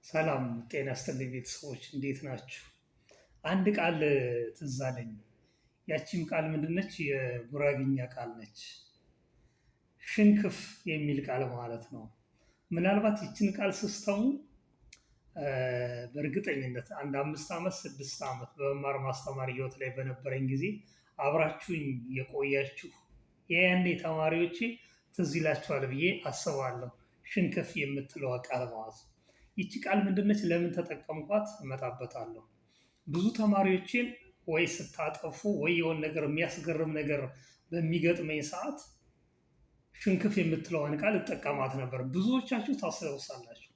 ሰላም ጤና ይስጥልኝ ቤተሰቦች እንዴት ናችሁ? አንድ ቃል ትዝ አለኝ። ያቺም ቃል ምንድነች? የጉራግኛ ቃል ነች። ሽንክፍ የሚል ቃል ማለት ነው። ምናልባት ይችን ቃል ስትሰሙ በእርግጠኝነት አንድ 5 ዓመት 6 ዓመት በመማር ማስተማር ህይወት ላይ በነበረኝ ጊዜ አብራችሁኝ የቆያችሁ የያኔ ተማሪዎቼ ትዝ ይላችኋል ብዬ አስባለሁ። ሽንክፍ የምትለዋ ቃል ማለት ነው። ይቺ ቃል ምንድነች? ለምን ተጠቀምኳት? እመጣበታለሁ። ብዙ ተማሪዎችን ወይ ስታጠፉ ወይ የሆነ ነገር የሚያስገርም ነገር በሚገጥመኝ ሰዓት ሽንክፍ የምትለዋን ቃል እጠቀማት ነበር። ብዙዎቻችሁ ታስታውሳላችሁ።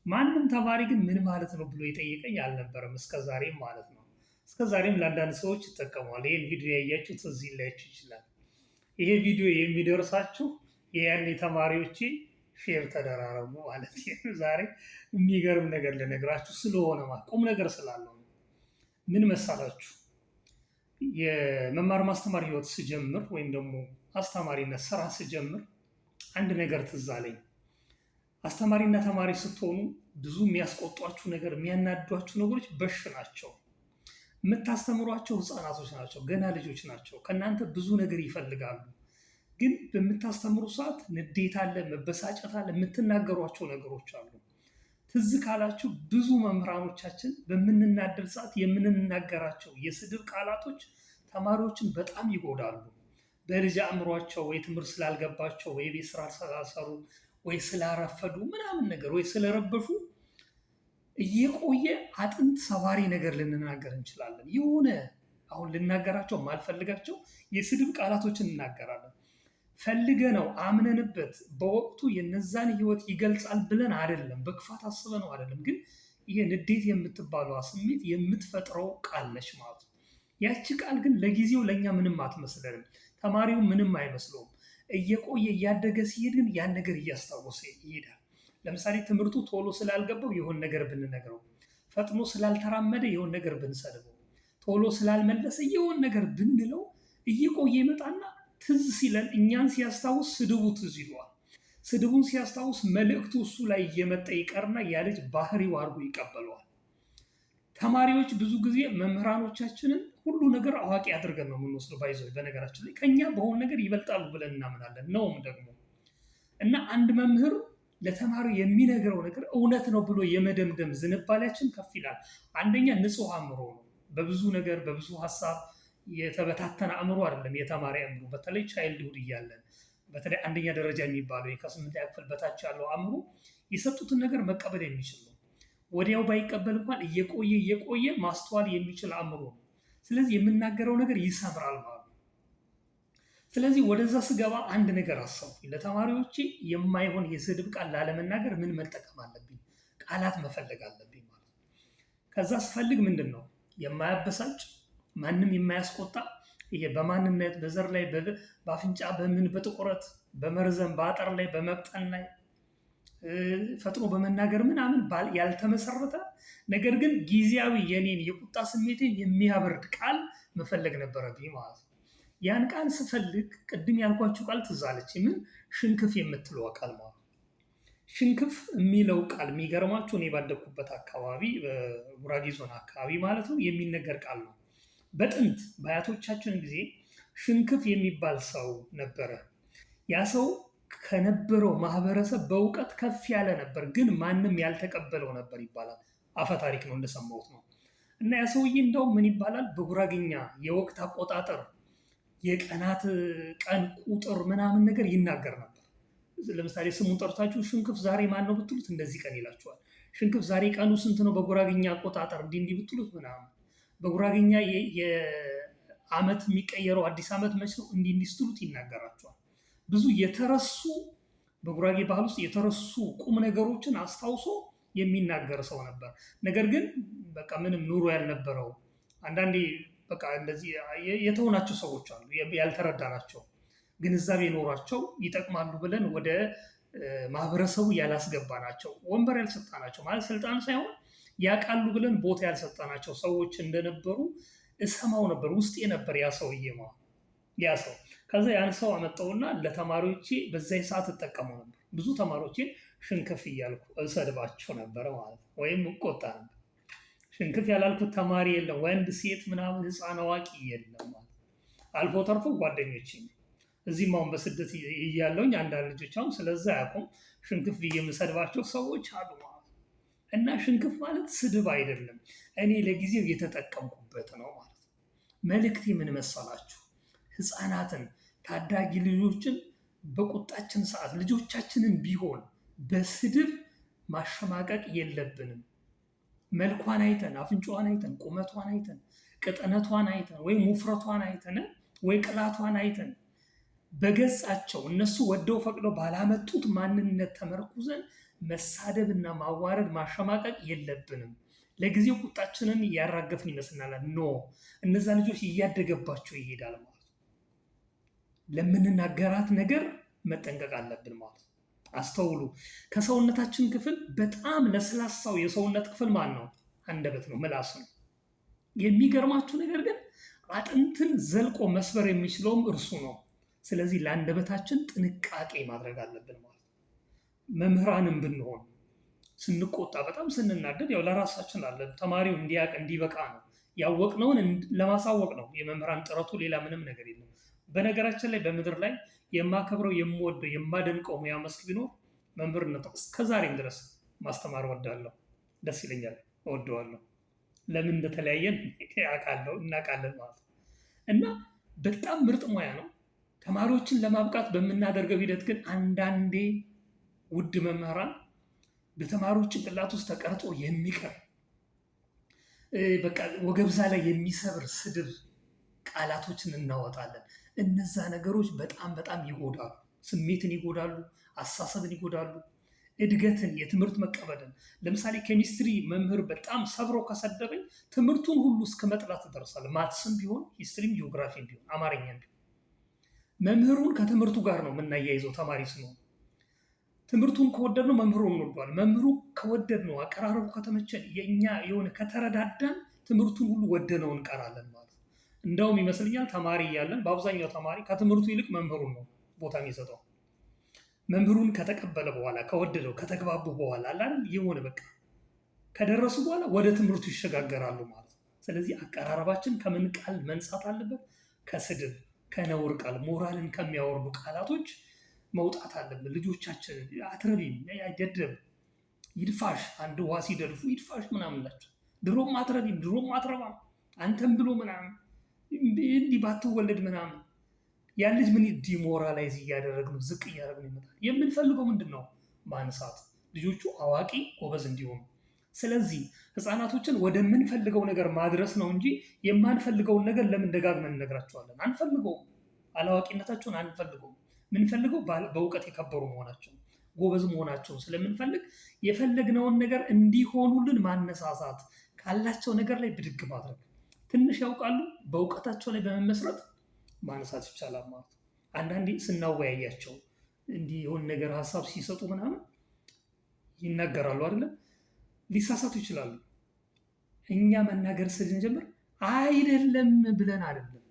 ማንም ተማሪ ግን ምን ማለት ነው ብሎ የጠየቀኝ አልነበረም፣ እስከዛሬም ማለት ነው። እስከዛሬም ለአንዳንድ ሰዎች ይጠቀመዋል። ይህን ቪዲዮ ያያችሁ ትዝ ሊላችሁ ይችላል። ይሄ ቪዲዮ የሚደርሳችሁ የያኔ ተማሪዎቼ ሼር ተደራረጉ ማለት ነው። ዛሬ የሚገርም ነገር ልነግራችሁ ስለሆነ ቁም ነገር ስላለው ነው። ምን መሳላችሁ? የመማር ማስተማር ህይወት ስጀምር ወይም ደግሞ አስተማሪነት ስራ ስጀምር አንድ ነገር ትዝ አለኝ። አስተማሪና ተማሪ ስትሆኑ ብዙ የሚያስቆጧችሁ ነገር፣ የሚያናዷችሁ ነገሮች በሽ ናቸው። የምታስተምሯቸው ህፃናቶች ናቸው፣ ገና ልጆች ናቸው። ከእናንተ ብዙ ነገር ይፈልጋሉ። ግን በምታስተምሩ ሰዓት ንዴት አለ፣ መበሳጨት አለ፣ የምትናገሯቸው ነገሮች አሉ። ትዝ ካላችሁ ብዙ መምህራኖቻችን በምንናደድ ሰዓት የምንናገራቸው የስድብ ቃላቶች ተማሪዎችን በጣም ይጎዳሉ። በልጅ አእምሯቸው ወይ ትምህርት ስላልገባቸው ወይ ቤት ስራ ስላልሰሩ ወይ ስላረፈዱ ምናምን ነገር ወይ ስለረበሹ እየቆየ አጥንት ሰባሪ ነገር ልንናገር እንችላለን። የሆነ አሁን ልናገራቸው ማልፈልጋቸው የስድብ ቃላቶችን እናገራለን። ፈልገ ነው አምነንበት በወቅቱ የነዛን ህይወት ይገልጻል ብለን አይደለም፣ በክፋት አስበ ነው አይደለም። ግን ይሄ ንዴት የምትባለዋ ስሜት የምትፈጥረው ቃል ነች ማለት ነው። ያቺ ቃል ግን ለጊዜው ለእኛ ምንም አትመስለንም፣ ተማሪው ምንም አይመስለውም። እየቆየ እያደገ ሲሄድ ግን ያን ነገር እያስታወሰ ይሄዳል። ለምሳሌ ትምህርቱ ቶሎ ስላልገባው የሆን ነገር ብንነግረው፣ ፈጥኖ ስላልተራመደ የሆን ነገር ብንሰድበው፣ ቶሎ ስላልመለሰ የሆን ነገር ብንለው እየቆየ ይመጣና ትዝ ሲለን እኛን ሲያስታውስ ስድቡ ትዝ ይለዋል። ስድቡን ሲያስታውስ መልእክቱ እሱ ላይ እየመጣ ይቀርና ያ ልጅ ባህሪው አድርጎ ይቀበለዋል። ተማሪዎች ብዙ ጊዜ መምህራኖቻችንን ሁሉ ነገር አዋቂ አድርገን ነው የምንወስደው። ባይዘው በነገራችን ላይ ከኛ በሆነ ነገር ይበልጣሉ ብለን እናምናለን ነውም ደግሞ። እና አንድ መምህር ለተማሪው የሚነግረው ነገር እውነት ነው ብሎ የመደምደም ዝንባሌያችን ከፍ ይላል። አንደኛ ንጹህ አእምሮ ነው። በብዙ ነገር በብዙ ሀሳብ የተበታተነ አእምሮ አይደለም የተማሪ አእምሮ። በተለይ ቻይልድሁድ እያለን በተለይ አንደኛ ደረጃ የሚባለው ከ8ኛ ክፍል በታች ያለው አእምሮ የሰጡትን ነገር መቀበል የሚችል ነው። ወዲያው ባይቀበል እንኳን እየቆየ ማስተዋል የሚችል አእምሮ ነው። ስለዚህ የምናገረው ነገር ይሰምራል ማለት ነው። ስለዚህ ወደዛ ስገባ አንድ ነገር አሰብኩኝ። ለተማሪዎቼ የማይሆን የስድብ ቃል ላለመናገር ምን መጠቀም አለብኝ? ቃላት መፈለግ አለብኝ ማለት ነው። ከዛ ስፈልግ ምንድን ነው የማያበሳጭ ማንም የማያስቆጣ፣ ይሄ በማንነት በዘር ላይ በአፍንጫ በምን በጥቁረት በመርዘም በአጠር ላይ በመቅጠን ላይ ፈጥኖ በመናገር ምናምን ያልተመሰረተ ነገር ግን ጊዜያዊ የኔን የቁጣ ስሜቴን የሚያበርድ ቃል መፈለግ ነበረብኝ ማለት ነው። ያን ቃል ስፈልግ ቅድም ያልኳችሁ ቃል ትዝ አለች። ምን? ሽንክፍ የምትለው ቃል ማለት ነው። ሽንክፍ የሚለው ቃል የሚገርማችሁ እኔ ባደግኩበት አካባቢ በጉራጌ ዞን አካባቢ ማለት ነው የሚነገር ቃል ነው። በጥንት በአያቶቻችን ጊዜ ሽንክፍ የሚባል ሰው ነበረ። ያ ሰው ከነበረው ማህበረሰብ በእውቀት ከፍ ያለ ነበር፣ ግን ማንም ያልተቀበለው ነበር ይባላል። አፈ ታሪክ ነው እንደሰማሁት ነው። እና ያ ሰውዬ እንደውም ምን ይባላል በጉራግኛ የወቅት አቆጣጠር የቀናት ቀን ቁጥር ምናምን ነገር ይናገር ነበር። ለምሳሌ ስሙን ጠርታችሁ ሽንክፍ ዛሬ ማን ነው ብትሉት እንደዚህ ቀን ይላችኋል። ሽንክፍ ዛሬ ቀኑ ስንት ነው በጉራግኛ አቆጣጠር እንዲህ ብትሉት ምናምን። በጉራግኛ የዓመት የሚቀየረው አዲስ ዓመት መች ነው እንዲህ ስትሉት ይናገራቸዋል። ብዙ የተረሱ በጉራጌ ባህል ውስጥ የተረሱ ቁም ነገሮችን አስታውሶ የሚናገር ሰው ነበር። ነገር ግን በቃ ምንም ኑሮ ያልነበረው አንዳንዴ በቃ እንደዚህ የተውናቸው ሰዎች አሉ፣ ያልተረዳናቸው ግንዛቤ ኖሯቸው ይጠቅማሉ ብለን ወደ ማህበረሰቡ ያላስገባናቸው፣ ወንበር ያልሰጣናቸው ማለት ስልጣን ሳይሆን ያውቃሉ ብለን ቦታ ያልሰጣናቸው ሰዎች እንደነበሩ እሰማው ነበር። ውስጤ ነበር ያ ሰውዬ ያ ሰው። ከዛ ያን ሰው አመጣውና ለተማሪዎቼ በዛ ሰዓት እጠቀመው ነበር። ብዙ ተማሪዎቼ ሽንክፍ እያልኩ እሰድባቸው ነበር ማለት ነው፣ ወይም እቆጣ ነበር። ሽንክፍ ያላልኩት ተማሪ የለም፣ ወንድ ሴት ምናምን ህፃን አዋቂ የለም ማለት። አልፎ ተርፎ ጓደኞች እዚህም አሁን በስደት እያለውኝ አንዳንድ ልጆች አሁን ስለዛ አያውቁም ሽንክፍ ብዬ የምሰድባቸው ሰዎች አሉ ማለት ነው። እና ሽንክፍ ማለት ስድብ አይደለም፣ እኔ ለጊዜው የተጠቀምኩበት ነው ማለት ነው። መልእክቴ ምን መሰላችሁ? ህፃናትን ታዳጊ ልጆችን በቁጣችን ሰዓት ልጆቻችንን ቢሆን በስድብ ማሸማቀቅ የለብንም። መልኳን አይተን፣ አፍንጫዋን አይተን፣ ቁመቷን አይተን፣ ቅጥነቷን አይተን፣ ወይ ውፍረቷን አይተን፣ ወይ ቅላቷን አይተን በገጻቸው እነሱ ወደው ፈቅደው ባላመጡት ማንነት ተመርኩዘን መሳደብና ማዋረድ ማሸማቀቅ የለብንም። ለጊዜው ቁጣችንን ያራገፍን ይመስልናል። ኖ እነዛ ልጆች እያደገባቸው ይሄዳል ማለት ነው። ለምንናገራት ነገር መጠንቀቅ አለብን ማለት ነው። አስተውሉ። ከሰውነታችን ክፍል በጣም ለስላሳው የሰውነት ክፍል ማን ነው? አንደበት ነው፣ ምላስ ነው። የሚገርማችሁ ነገር ግን አጥንትን ዘልቆ መስበር የሚችለውም እርሱ ነው። ስለዚህ ለአንደበታችን ጥንቃቄ ማድረግ አለብን ማለት ነው። መምህራንም ብንሆን ስንቆጣ፣ በጣም ስንናደድ ያው ለራሳችን አለ ተማሪው እንዲያውቅ እንዲበቃ ነው። ያወቅነውን ለማሳወቅ ነው የመምህራን ጥረቱ፣ ሌላ ምንም ነገር የለም። በነገራችን ላይ በምድር ላይ የማከብረው የምወደው የማደንቀው ሙያ መስክ ቢኖር መምህርነት ነው። እስከዛሬም ድረስ ማስተማር እወዳለሁ፣ ደስ ይለኛል፣ እወደዋለሁ። ለምን እንደተለያየን እናውቃለን ማለት ነው። እና በጣም ምርጥ ሙያ ነው። ተማሪዎችን ለማብቃት በምናደርገው ሂደት ግን አንዳንዴ ውድ መምህራን በተማሪዎች ጭንቅላት ውስጥ ተቀርጾ የሚቀር በቃ ወገብዛ ላይ የሚሰብር ስድብ ቃላቶችን እናወጣለን። እነዛ ነገሮች በጣም በጣም ይጎዳሉ። ስሜትን ይጎዳሉ፣ አስተሳሰብን ይጎዳሉ፣ እድገትን፣ የትምህርት መቀበልን። ለምሳሌ ኬሚስትሪ መምህር በጣም ሰብሮ ከሰደበኝ ትምህርቱን ሁሉ እስከ መጥላት ደርሳለሁ። ማትስም ቢሆን ሂስትሪም ጂኦግራፊም ቢሆን አማርኛም ቢሆን መምህሩን ከትምህርቱ ጋር ነው የምናያይዘው። ተማሪ ስንሆን ትምህርቱን ከወደድነው መምህሩን እንወደዋለን። መምህሩ ከወደድነው አቀራረቡ ከተመቸን የእኛ የሆነ ከተረዳዳን ትምህርቱን ሁሉ ወደነው እንቀራለን ማለት ነው። እንደውም ይመስለኛል ተማሪ እያለን በአብዛኛው ተማሪ ከትምህርቱ ይልቅ መምህሩን ነው ቦታ የሚሰጠው። መምህሩን ከተቀበለ በኋላ ከወደደው ከተግባቡ በኋላ አይደል የሆነ በቃ ከደረሱ በኋላ ወደ ትምህርቱ ይሸጋገራሉ ማለት ነው። ስለዚህ አቀራረባችን ከምን ቃል መንጻት አለበት? ከስድብ፣ ከነውር ቃል፣ ሞራልን ከሚያወርዱ ቃላቶች መውጣት አለብን። ልጆቻችን አትረቢም፣ አይደደብ፣ ይድፋሽ፣ አንድ ውሃ ሲደልፉ ይድፋሽ ምናምን ላቸው። ድሮም አትረቢም፣ ድሮም አትረባም፣ አንተም ብሎ ምናምን እንዲህ ባትወለድ ምናምን ያን ልጅ ምን ዲሞራላይዝ እያደረግነው ዝቅ እያደረግነው ይመጣል። የምንፈልገው ምንድን ነው? ማንሳት፣ ልጆቹ አዋቂ ጎበዝ እንዲሆኑ። ስለዚህ ህፃናቶችን ወደምንፈልገው ነገር ማድረስ ነው እንጂ የማንፈልገውን ነገር ለምን ደጋግመን እንነግራቸዋለን? አንፈልገውም። አላዋቂነታቸውን አንፈልገውም። ምንፈልገው በእውቀት የከበሩ መሆናቸው፣ ጎበዝ መሆናቸው ስለምንፈልግ የፈለግነውን ነገር እንዲሆኑልን ማነሳሳት፣ ካላቸው ነገር ላይ ብድግ ማድረግ። ትንሽ ያውቃሉ፣ በእውቀታቸው ላይ በመመስረት ማነሳት ይቻላል ማለት ነው። አንዳንዴ ስናወያያቸው እንዲህ የሆነ ነገር ሀሳብ ሲሰጡ ምናምን ይናገራሉ አይደለም፣ ሊሳሳቱ ይችላሉ። እኛ መናገር ስንጀምር አይደለም ብለን አይደለም፣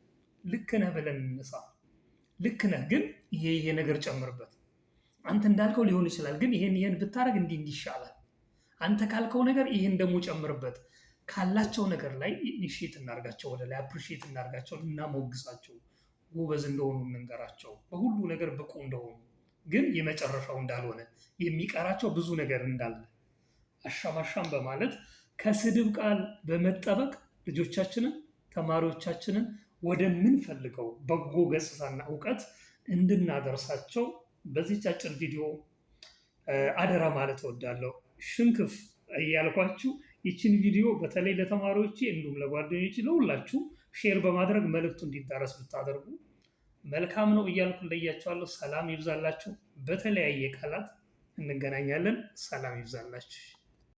ልክ ነህ ብለን እንነሳ። ልክ ነህ ግን ይሄ ነገር ጨምርበት፣ አንተ እንዳልከው ሊሆን ይችላል ግን ይሄን ብታረግ እንዲህ ይሻላል፣ አንተ ካልከው ነገር ይሄን ደግሞ ጨምርበት። ካላቸው ነገር ላይ ኢኒሺየት እናርጋቸው፣ ወደ ላይ አፕሪሺየት እናርጋቸው፣ እናሞግሳቸው፣ ጎበዝ እንደሆኑ እንንገራቸው፣ በሁሉ ነገር ብቁ እንደሆኑ ግን የመጨረሻው እንዳልሆነ የሚቀራቸው ብዙ ነገር እንዳለ አሻማሻም በማለት ከስድብ ቃል በመጠበቅ ልጆቻችንን ተማሪዎቻችንን ወደምንፈልገው በጎ ገጽታና እውቀት እንድናደርሳቸው በዚህ አጭር ቪዲዮ አደራ ማለት እወዳለሁ። ሽንክፍ እያልኳችሁ ይችን ቪዲዮ በተለይ ለተማሪዎች እንዲሁም ለጓደኞች ለሁላችሁ ሼር በማድረግ መልእክቱ እንዲዳረስ ብታደርጉ መልካም ነው እያልኩ ለያችኋለሁ። ሰላም ይብዛላችሁ። በተለያየ ቃላት እንገናኛለን። ሰላም ይብዛላችሁ።